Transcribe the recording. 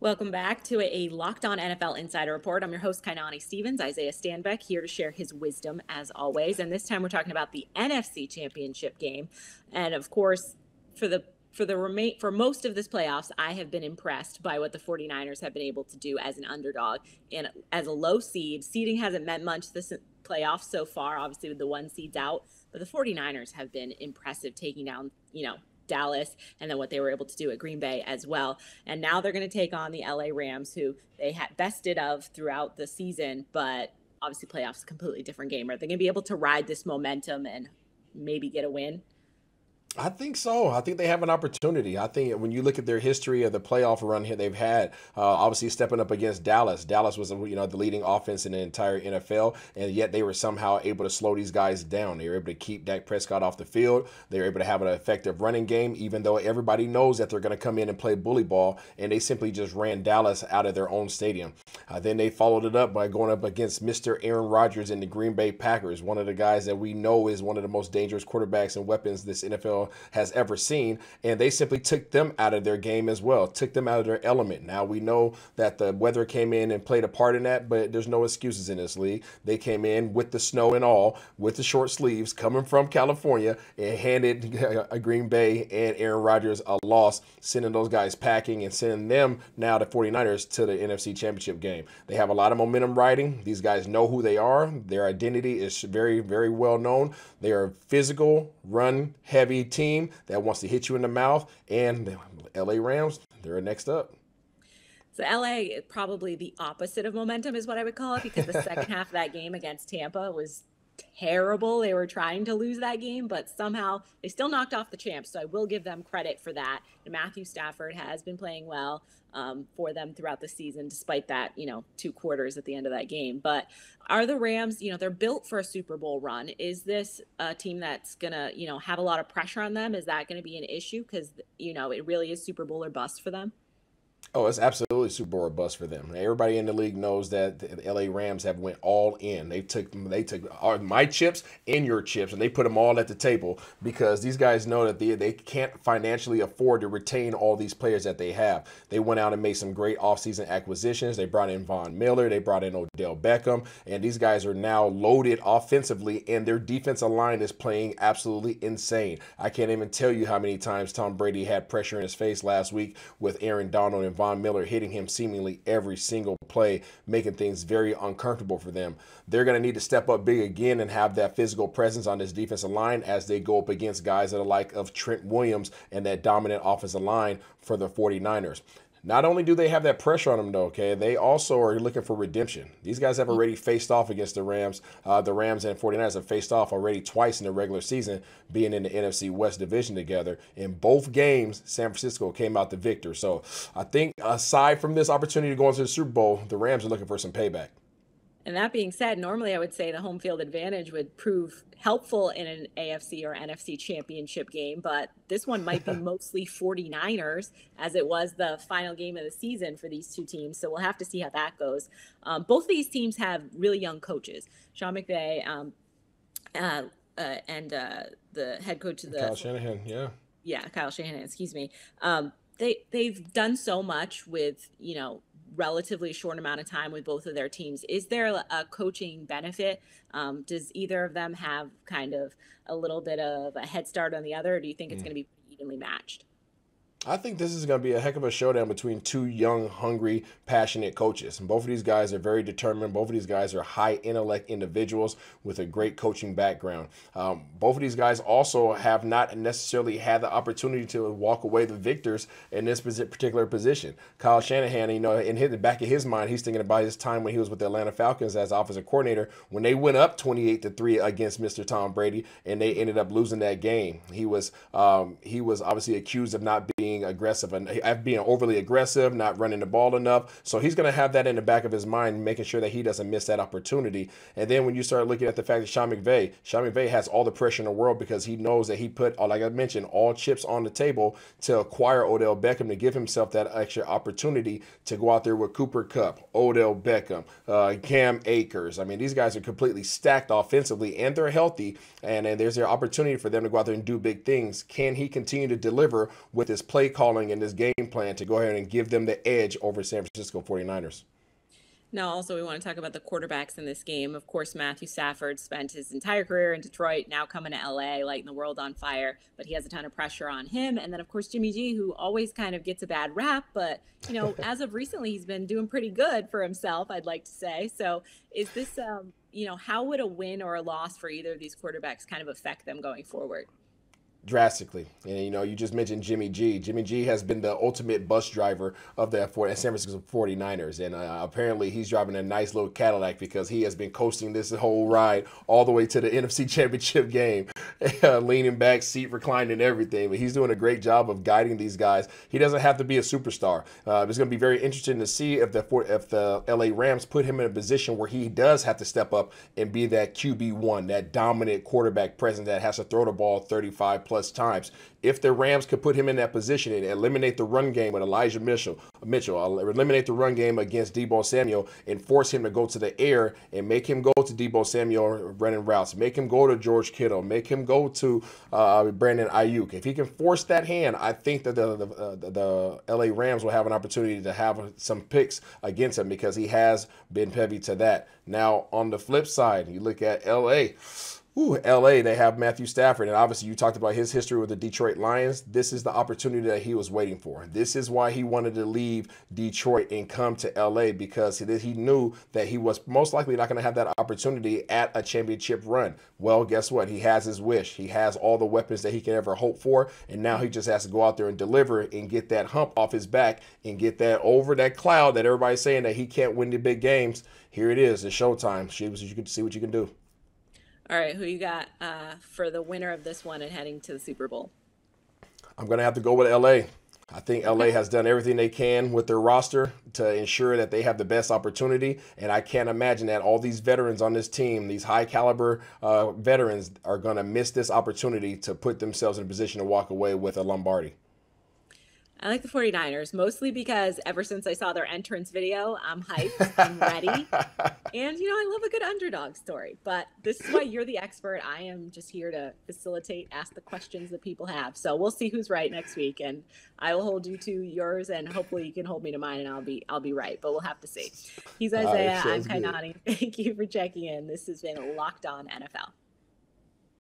Welcome back to a Locked On NFL Insider Report. I'm your host, Kainani Stevens. Isaiah Stanbeck here to share his wisdom as always. And this time we're talking about the NFC Championship game. And of course, for the for most of this playoffs, I have been impressed by what the 49ers have been able to do as an underdog and as a low seed. Seeding hasn't meant much this playoffs so far, obviously with the one seeds out, but the 49ers have been impressive taking down, Dallas, and then what they were able to do at Green Bay as well. And now they're going to take on the LA Rams, who they had bested of throughout the season, but obviously playoffs, a completely different game. Are they going to be able to ride this momentum and maybe get a win? I think so. I think they have an opportunity. I think when you look at their history of the playoff run here they've had, obviously stepping up against Dallas. Dallas was, the leading offense in the entire NFL, and yet they were somehow able to slow these guys down. They were able to keep Dak Prescott off the field. They were able to have an effective running game, even though everybody knows that they're going to come in and play bully ball, and they simply just ran Dallas out of their own stadium. Then they followed it up by going up against Mr. Aaron Rodgers and the Green Bay Packers, one of the guys that we know is one of the most dangerous quarterbacks and weapons this NFL has ever seen, and they simply took them out of their game as well, took them out of their element. Now we know that the weather came in and played a part in that, but there's no excuses in this league. They came in with the snow and all, with the short sleeves, coming from California, and handed a Green Bay and Aaron Rodgers a loss, sending those guys packing and sending them now, the 49ers, to the NFC Championship game. They have a lot of momentum riding. These guys know who they are. Their identity is very, very well known. They are a physical, run-heavy team that wants to hit you in the mouth, and the LA Rams, they're next up. So LA, probably the opposite of momentum is what I would call it, because the second half of that game against Tampa was terrible. They were trying to lose that game, but somehow they still knocked off the champs. So I will give them credit for that. And Matthew Stafford has been playing well for them throughout the season, despite that, 2 quarters at the end of that game. But are the Rams, they're built for a Super Bowl run. Is this a team that's going to, have a lot of pressure on them? Is that going to be an issue? Because, it really is Super Bowl or bust for them. Oh, it's absolutely Super Bowl bust for them. Everybody in the league knows that the LA Rams have went all in. They took my chips and your chips, and they put them all at the table because these guys know that they can't financially afford to retain all these players that they have. They went out and made some great offseason acquisitions. They brought in Von Miller, they brought in Odell Beckham, and these guys are now loaded offensively, and their defensive line is playing absolutely insane. I can't even tell you how many times Tom Brady had pressure in his face last week with Aaron Donald and Von Miller hitting him seemingly every single play, making things very uncomfortable for them. They're going to need to step up big again and have that physical presence on this defensive line as they go up against guys that are like of Trent Williams and that dominant offensive line for the 49ers. Not only do they have that pressure on them, though, okay, they also are looking for redemption. These guys have already faced off against the Rams. The Rams and 49ers have faced off already twice in the regular season, being in the NFC West division together. In both games, San Francisco came out the victor. So I think aside from this opportunity to go into the Super Bowl, the Rams are looking for some payback. And that being said, normally I would say the home field advantage would prove helpful in an AFC or NFC championship game, but this one might be mostly 49ers as it was the final game of the season for these two teams. So we'll have to see how that goes. Both of these teams have really young coaches. Sean McVay and the head coach of the Kyle Shanahan, yeah. Yeah, Kyle Shanahan, excuse me. They've done so much with, relatively short amount of time with both of their teams. Is there a coaching benefit? Does either of them have kind of a little bit of a head start on the other, or do you think it's going to be evenly matched? I think this is going to be a heck of a showdown between two young, hungry, passionate coaches. And both of these guys are very determined. Both of these guys are high intellect individuals with a great coaching background. Both of these guys also have not necessarily had the opportunity to walk away the victors in this particular position. Kyle Shanahan, in the back of his mind, he's thinking about his time when he was with the Atlanta Falcons as offensive coordinator when they went up 28-3 against Mr. Tom Brady, and they ended up losing that game. He was obviously accused of not being aggressive and being overly aggressive, not running the ball enough. So he's going to have that in the back of his mind, making sure that he doesn't miss that opportunity. And then when you start looking at the fact that Sean McVay has all the pressure in the world because he knows that he put, like I mentioned, all chips on the table to acquire Odell Beckham, to give himself that extra opportunity to go out there with Cooper Kupp, Odell Beckham, Cam Akers. I mean, these guys are completely stacked offensively and they're healthy. And there's their opportunity for them to go out there and do big things. Can he continue to deliver with his play play calling and this game plan to go ahead and give them the edge over San Francisco 49ers. Now, also, we want to talk about the quarterbacks in this game. Of course, Matthew Stafford spent his entire career in Detroit, now coming to LA, lighting the world on fire, but he has a ton of pressure on him. And then, of course, Jimmy G, who always kind of gets a bad rap, but, as of recently, he's been doing pretty good for himself, I'd like to say. So, is this, how would a win or a loss for either of these quarterbacks kind of affect them going forward? Drastically. And you just mentioned Jimmy G. Jimmy G has been the ultimate bus driver of the San Francisco 49ers. And apparently he's driving a nice little Cadillac because he has been coasting this whole ride all the way to the NFC Championship game, leaning back, seat reclined and everything. But he's doing a great job of guiding these guys. He doesn't have to be a superstar. It's going to be very interesting to see if the LA Rams put him in a position where he does have to step up and be that QB1, that dominant quarterback presence that has to throw the ball 35 plus times. If the Rams could put him in that position and eliminate the run game with Elijah Mitchell, eliminate the run game against Deebo Samuel and force him to go to the air and make him go to Deebo Samuel running routes, make him go to George Kittle, make him go to Brandon Ayuk. If he can force that hand, I think that the LA Rams will have an opportunity to have some picks against him because he has been heavy to that. Now, on the flip side, you look at LA. LA, they have Matthew Stafford, and obviously you talked about his history with the Detroit Lions. This is the opportunity that he was waiting for. This is why he wanted to leave Detroit and come to LA, because he knew that he was most likely not going to have that opportunity at a championship run. Well, guess what? He has his wish. He has all the weapons that he can ever hope for, and now he just has to go out there and deliver and get that hump off his back and get that over that cloud that everybody's saying that he can't win the big games. Here it is. It's showtime. See what you can do. All right, who you got for the winner of this one and heading to the Super Bowl? I'm going to have to go with LA. I think LA Okay. has done everything they can with their roster to ensure that they have the best opportunity. And I can't imagine that all these veterans on this team, these high caliber veterans, are going to miss this opportunity to put themselves in a position to walk away with a Lombardi. I like the 49ers, mostly because ever since I saw their entrance video, I'm hyped, I'm ready. And, I love a good underdog story. But this is why you're the expert. I am just here to facilitate, ask the questions that people have. So we'll see who's right next week. And I will hold you to yours, and hopefully you can hold me to mine, and I'll be right. But we'll have to see. He's All right, Isaiah. I'm sounds good. Kainani. Thank you for checking in. This has been Locked On NFL.